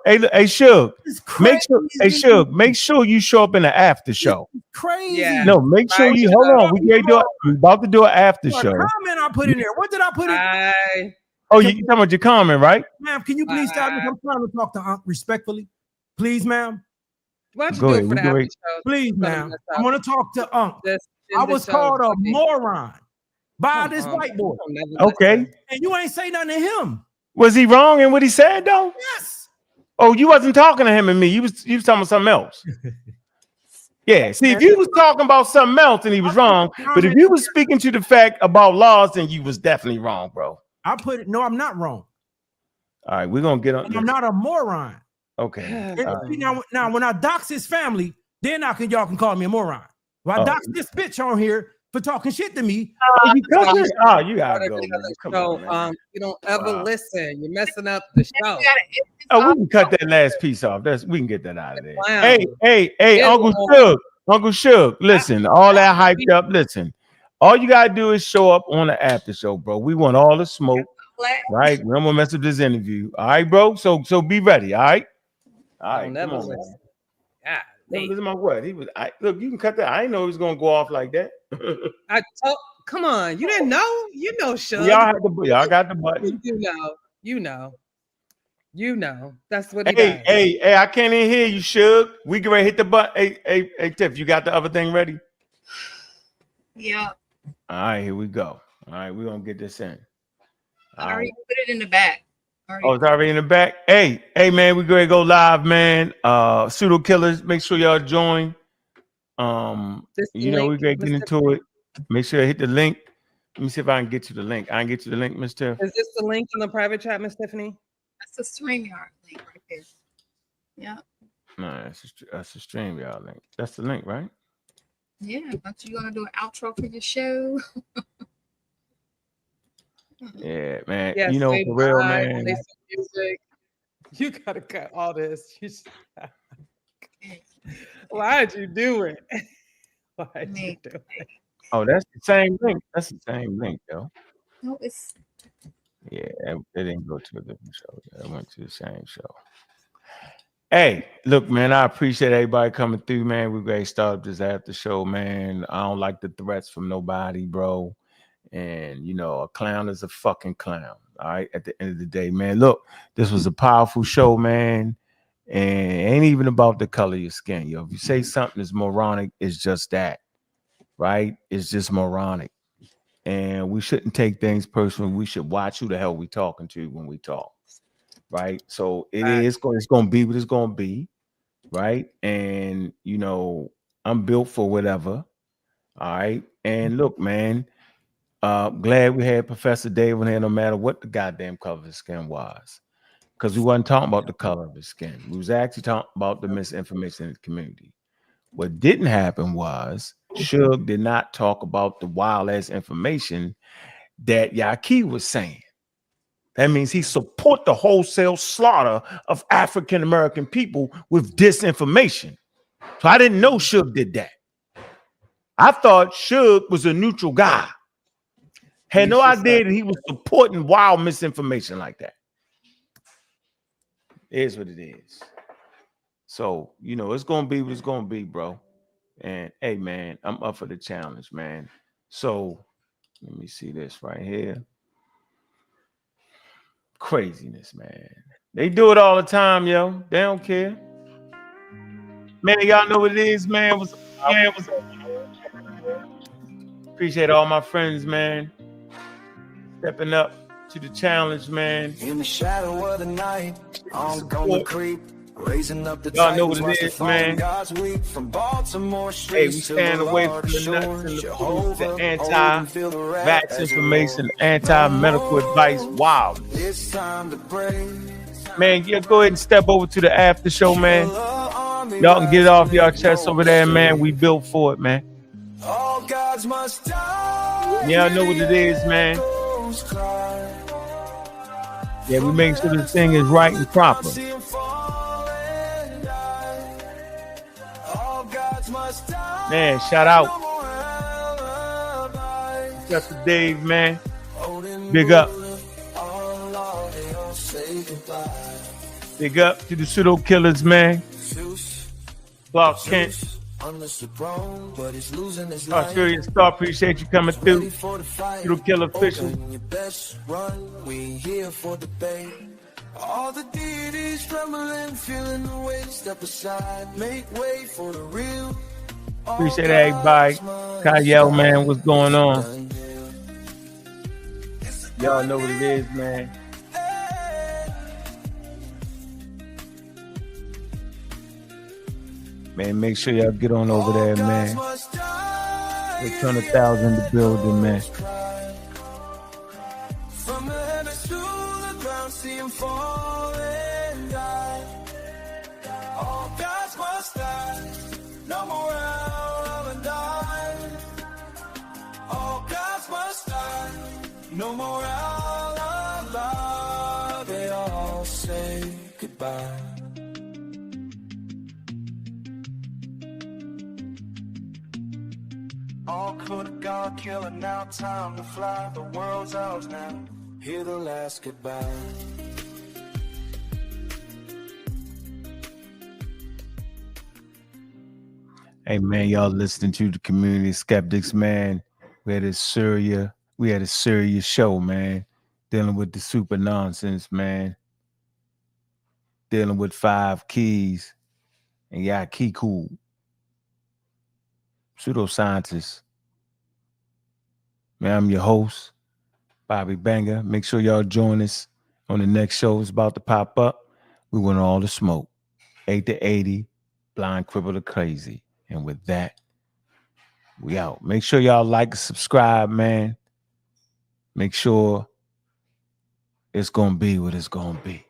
Hey, Shug. Make sure you show up in the after show. Crazy. Yeah. No, make sure you hold on. We're about to do an after show. Comment I put in there. What did I put in? Oh, you talking about your comment, right? Ma'am, can you please stop me? I'm trying to talk to Ankh respectfully. Please, ma'am. Why don't you Go do ahead, it for the after show? Please, ma'am. I want to talk to Ankh. I was called a moron by this white boy. Okay. And you ain't say nothing to him. Was he wrong in what he said though? Yes. Oh, you wasn't talking to him and me. You was talking about something else. Yeah. See, if you was talking about something else and he was wrong, but if you was speaking to the fact about laws, then you was definitely wrong, bro. No, I'm not wrong. All right, we're gonna get on. And I'm not a moron. Okay. Now, when I dox his family, then y'all can call me a moron. Well, I dox this bitch on here for talking shit to me. You gotta go, man. Come on, man. You don't ever listen. You're messing up the show. Oh, we can cut that last piece off. We can get that out of there. Hey, Uncle Shug, listen, all that hyped up. Listen, all you gotta do is show up on the after show, bro. We want all the smoke, right? We don't want to mess up this interview. All right, bro. So be ready. All right. All right. Come on, man. Yeah. This is my word. Look, you can cut that. I didn't know he was gonna go off like that. Come on, you didn't know? You know, Shug. Y'all got the button. You know. That's what he does. Hey, I can't even hear you, Shug. We can hit the button. Hey, Tiff, you got the other thing ready? Yeah. All right, here we go. All right, we're gonna get this in. I already put it in the back. Oh, it's already in the back. Hey, man, we're gonna go live, man. Pseudo killers, make sure y'all join. We're gonna get into it. Make sure you hit the link. Let me see if I can get you the link. I can get you the link, Mr. Is this the link in the private chat, Miss Tiffany? That's the StreamYard link right there. Yeah. No, that's the StreamYard link. That's the link, right? Yeah. Aren't you gonna do an outro for your show? Yeah, man. Yes, for real, man. Play some music. You gotta cut all this. Why'd you do it? Why'd you do it? Oh, that's the same link. That's the same link, though. No, it's. Yeah, it didn't go to a different show. It went to the same show. Hey, look, man, I appreciate everybody coming through, man. We're going to start this after show, man. I don't like the threats from nobody, bro. And, a clown is a fucking clown. All right. At the end of the day, man, look, this was a powerful show, man. And it ain't even about the color of your skin. If you say something is moronic, it's just that. Right. It's just moronic. And we shouldn't take things personally. We should watch who the hell we talking to when we talk. Right. So it's going to be what it's going to be. Right. And, I'm built for whatever. All right. And look, man. Glad we had Professor Dave in here, no matter what the goddamn color of his skin was, because we wasn't talking about the color of his skin. We was actually talking about the misinformation in the community. What didn't happen was Shug did not talk about the wild ass information that Yaki was saying. That means he support the wholesale slaughter of African American people with disinformation. So I didn't know Shug did that. I thought Shug was a neutral guy. Had no idea that he was supporting wild misinformation like that. It is what it is. So, it's going to be what it's going to be, bro. And, hey, man, I'm up for the challenge, man. So, let me see this right here. Craziness, man. They do it all the time, yo. They don't care. Man, y'all know what it is, man. What's up? Appreciate all my friends, man. Stepping up to the challenge, man. In the shadow of the night, I'm gonna creep. Raising up the y'all know what it is, man. From Baltimore Hey, we stand away from the nuts and the fools, the anti-vax information, anti-medical advice. Wow. It's time to break. Man, yeah, go ahead and step over to the after show, man. Y'all can get it off y'all chest over there, man. We built for it, man. All gods must die. Y'all know what it is, man. Yeah, we make sure this thing is right and proper. Man, shout out. Just Dave, man. Big up. Big up to the pseudo killers, man. Clark Kent. Australia Star, appreciate you coming through. Pseudo killer official. All the deities trembling, feeling the weight, step aside, make way for the real. Appreciate everybody. Kyle, man, what's going on? Y'all know what it is, man. Man, make sure y'all get on over there, man. They turn 1,000 in the building, man. From the heavens to the ground, see him fall and die. All gods must die. No more out and die. All gods must die. No more out alive. They all say goodbye. All could have gone killing, now time to fly. The world's ours now. Hear the last goodbye. Hey man, y'all listening to the Community Skeptics, man. We had a serious show, man. Dealing with the super nonsense, man. Dealing with 5 keys and Yaki cool. Pseudoscientists. Man, I'm your host, Bobby Banger. Make sure y'all join us on the next show. It's about to pop up. We want all the smoke. 8 to 80, blind, crippled, or crazy. And with that, we out. Make sure y'all like and subscribe, man. Make sure it's going to be what it's going to be.